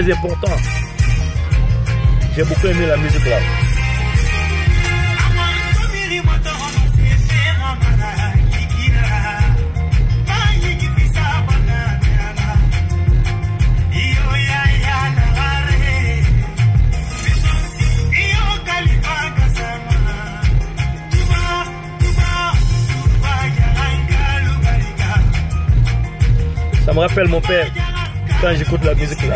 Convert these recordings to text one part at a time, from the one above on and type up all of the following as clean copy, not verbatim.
très important. J'ai beaucoup aimé la musique là. Ça me rappelle mon père quand j'écoute la musique là.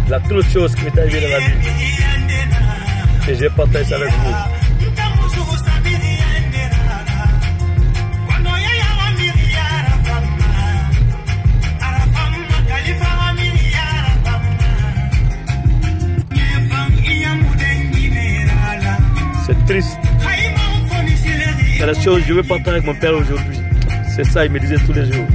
La toute chose qui m'est arrivée dans la vie. Et j'ai partagé ça avec vous. C'est triste. C'est la chose que je veux partager avec mon père aujourd'hui. C'est ça, il me disait tous les jours.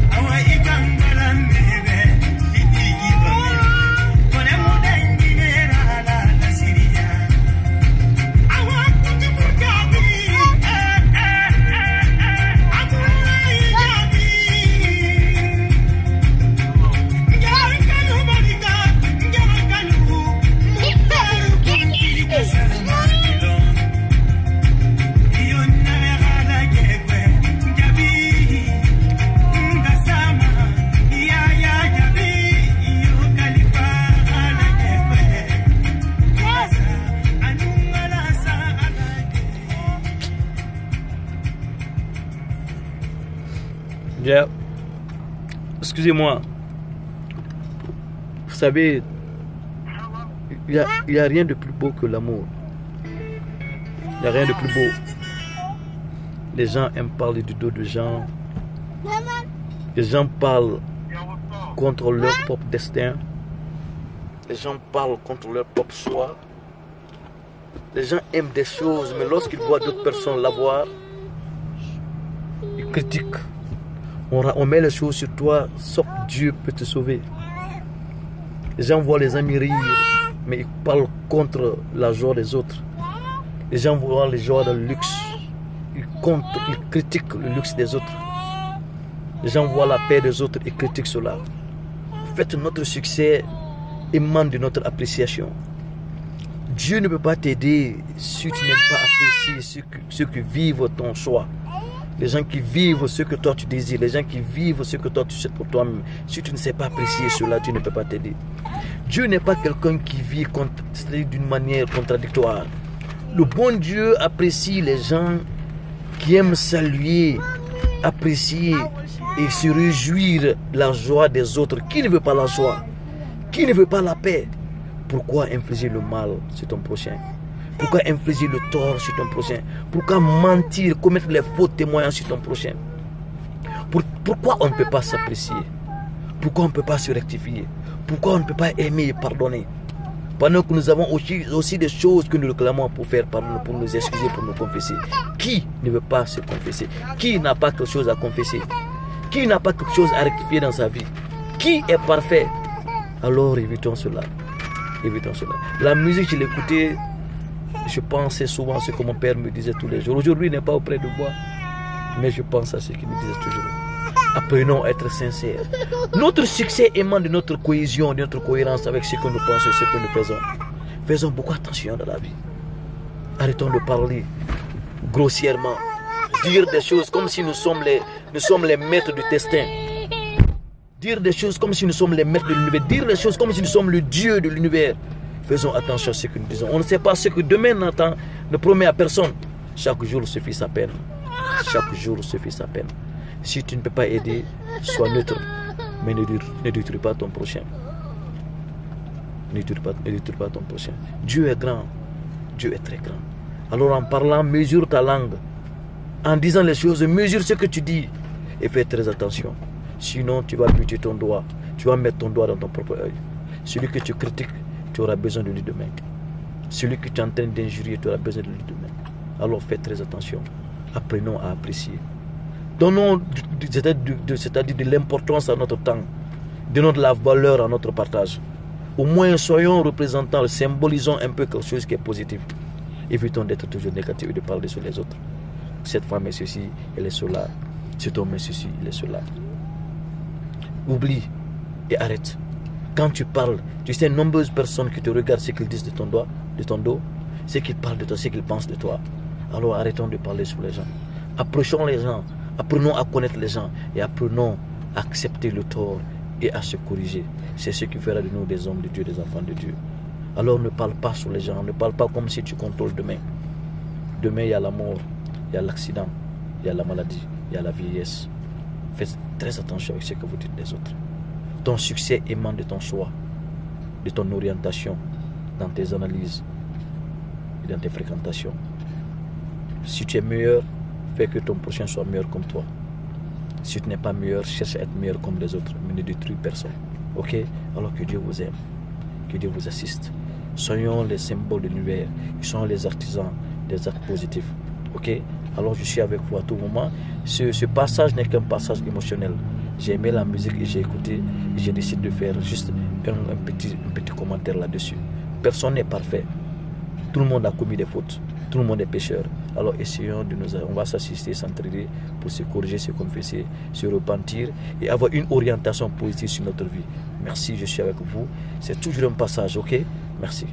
Yeah. Excusez-moi. Vous savez, il n'y a rien de plus beau que l'amour. Il n'y a rien de plus beau. Les gens aiment parler du dos de gens. Les gens parlent contre leur propre destin. Les gens parlent contre leur propre choix. Les gens aiment des choses, mais lorsqu'ils voient d'autres personnes l'avoir, ils critiquent. On met les choses sur toi, sauf Dieu peut te sauver. Les gens voient les amis rire, mais ils parlent contre la joie des autres. Les gens voient les joies de luxe, ils critiquent le luxe des autres. Les gens voient la paix des autres et critiquent cela. En fait, notre succès émane de notre appréciation. Dieu ne peut pas t'aider si tu n'aimes pas apprécier ceux qui vivent ton choix. Les gens qui vivent ce que toi tu désires, les gens qui vivent ce que toi tu souhaites pour toi-même. Si tu ne sais pas apprécier cela, tu ne peux pas t'aider. Dieu n'est pas quelqu'un qui vit d'une manière contradictoire. Le bon Dieu apprécie les gens qui aiment saluer, apprécier et se réjouir de la joie des autres. Qui ne veut pas la joie? Qui ne veut pas la paix? Pourquoi infliger le mal sur ton prochain? Pourquoi infliger le tort sur ton prochain? Pourquoi mentir, commettre les faux témoignages sur ton prochain? Pourquoi on ne peut pas s'apprécier? Pourquoi on ne peut pas se rectifier? Pourquoi on ne peut pas aimer et pardonner? Pendant que nous avons aussi des choses que nous réclamons pour faire pardon, pour nous excuser, pour nous confesser. Qui ne veut pas se confesser? Qui n'a pas quelque chose à confesser? Qui n'a pas quelque chose à rectifier dans sa vie? Qui est parfait? Alors évitons cela. Évitons cela. La musique, je l'écoutais. Je pensais souvent à ce que mon père me disait tous les jours. Aujourd'hui, il n'est pas auprès de moi, mais je pense à ce qu'il me disait toujours. Apprenons à être sincères. Notre succès émane de notre cohésion, de notre cohérence avec ce que nous pensons et ce que nous faisons. Faisons beaucoup attention dans la vie. Arrêtons de parler grossièrement. Dire des choses comme si nous sommes les maîtres du destin. Dire des choses comme si nous sommes les maîtres de l'univers. Dire des choses comme si nous sommes le Dieu de l'univers. Faisons attention à ce que nous disons. On ne sait pas ce que demain ne promet à personne. Chaque jour suffit sa peine. Chaque jour suffit sa peine. Si tu ne peux pas aider, sois neutre. Mais ne détruis pas ton prochain. Ne détruis pas ton prochain. Dieu est grand. Dieu est très grand. Alors en parlant, mesure ta langue. En disant les choses, mesure ce que tu dis. Et fais très attention. Sinon, tu vas buter ton doigt. Tu vas mettre ton doigt dans ton propre œil. Celui que tu critiques, tu auras besoin de lui demain. Celui que tu es en train d'injurier, tu auras besoin de lui demain. Alors fais très attention. Apprenons à apprécier. Donnons c'est-à-dire de l'importance à notre temps. Donnons de la valeur à notre partage. Au moins soyons représentants, symbolisons un peu quelque chose qui est positif. Évitons d'être toujours négatifs et de parler sur les autres. Cette femme est ceci, elle est cela. Cet homme est ceci, il est cela. Oublie et arrête. Quand tu parles, tu sais, nombreuses personnes qui te regardent, ce qu'ils disent de ton dos, ce qu'ils parlent de toi, ce qu'ils pensent de toi. Alors arrêtons de parler sur les gens. Approchons les gens, apprenons à connaître les gens et apprenons à accepter le tort et à se corriger. C'est ce qui fera de nous des hommes de Dieu, des enfants de Dieu. Alors ne parle pas sur les gens, ne parle pas comme si tu contrôles demain. Demain, il y a la mort, il y a l'accident, il y a la maladie, il y a la vieillesse. Faites très attention avec ce que vous dites des autres. Ton succès émane de ton choix, de ton orientation, dans tes analyses et dans tes fréquentations. Si tu es meilleur, fais que ton prochain soit meilleur comme toi. Si tu n'es pas meilleur, cherche à être meilleur comme les autres, mais ne détruis personne. Ok? Alors que Dieu vous aime, que Dieu vous assiste. Soyons les symboles de l'univers, soyons les artisans des actes positifs. Ok? Alors je suis avec vous à tout moment. Ce passage n'est qu'un passage émotionnel. J'ai aimé la musique et j'ai écouté et j'ai décidé de faire juste un petit commentaire là-dessus. Personne n'est parfait. Tout le monde a commis des fautes. Tout le monde est pécheur. Alors essayons de nous... On va s'assister, s'entraider pour se corriger, se confesser, se repentir et avoir une orientation positive sur notre vie. Merci, je suis avec vous. C'est toujours un passage, ok? Merci.